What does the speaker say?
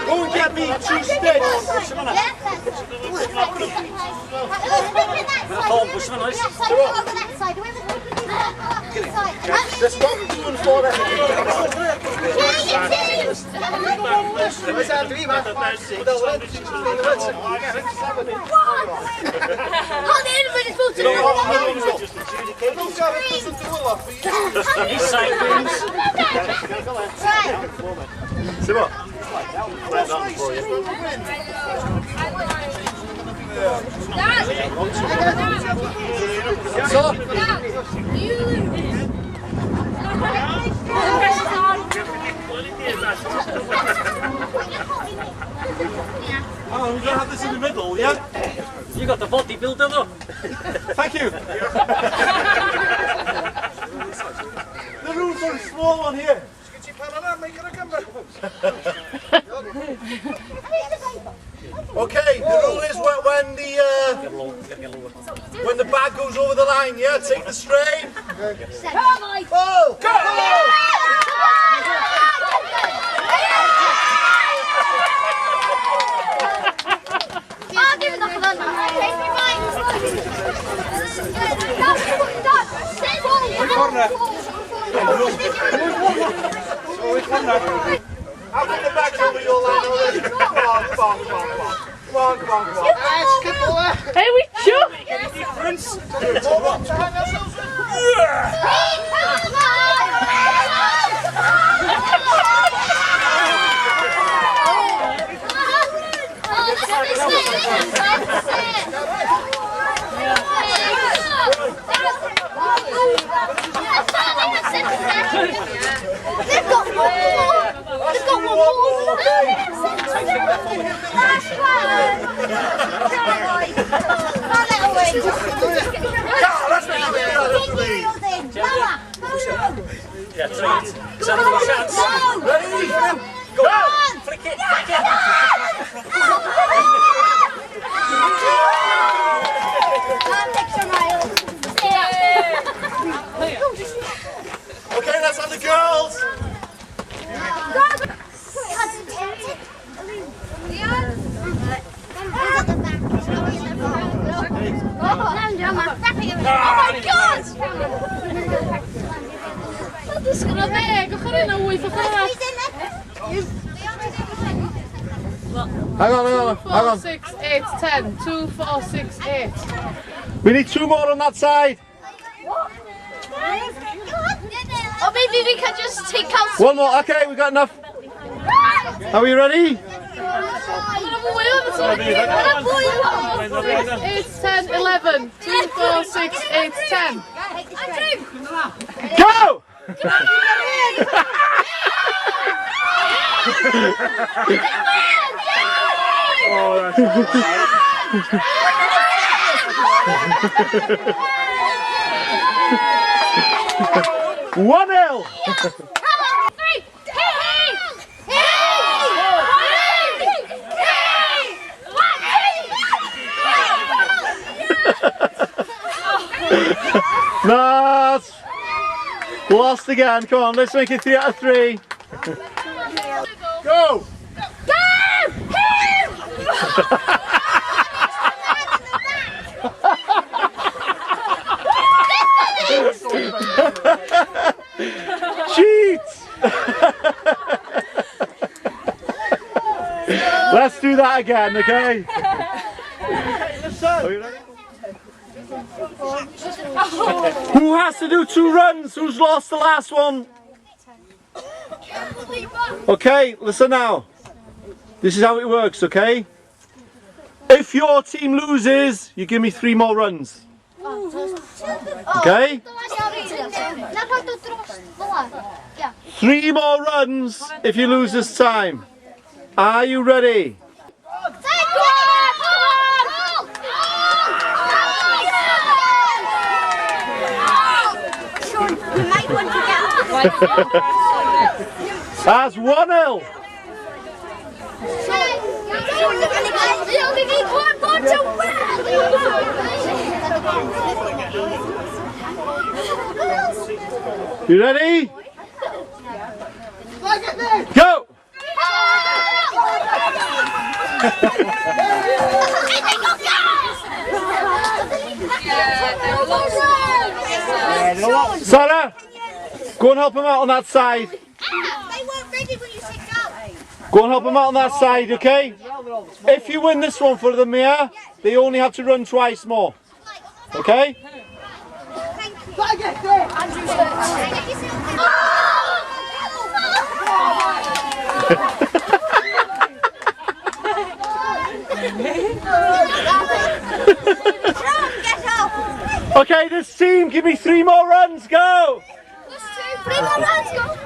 Go and get me 2 sticks. Let's not do it for that. Oh, we're gonna have this in the middle, yeah? You got the bodybuilder though. Thank you. The room's very small on here. Okay, the rule is when the bag goes over the line, yeah, take the strain. Oh, go! I'll give it up for that. I'll bring the bags over your line already. Come on. Hey, we sure? Yeah, try it. Chance. Ready? Go! Flick it! Okay, let's have the girls. Dus gaan we weg. We gaan in een hoei van graag. Hang on. 4, 6, 8, 10. 2, 4, 6, 8. We need 2 more on that side. Or maybe we can just take out. 1 more. Okay, we got enough. Are we ready? 8, 10, 11. 2, 4, 6, 8, 10. Go! Oh, that's 1-0. Nuts! Lost again. Come on, let's make it 3 out of 3. Go! Cheats! Let's do that again, okay? Are you ready? Who has to do 2 runs? Who's lost the last one? Okay, listen now. This is how it works, okay? If your team loses, you give me 3 more runs. Okay? 3 more runs if you lose this time. Are you ready? That's 1-0. You ready? Go! Sarah, go and help him out on that side. They weren't ready when you said go. Go and help him out on that side, okay? If you win this one for the mayor, they only have to run twice more. Okay? Okay, this team, give me 3 more runs, go! Three more runs, go.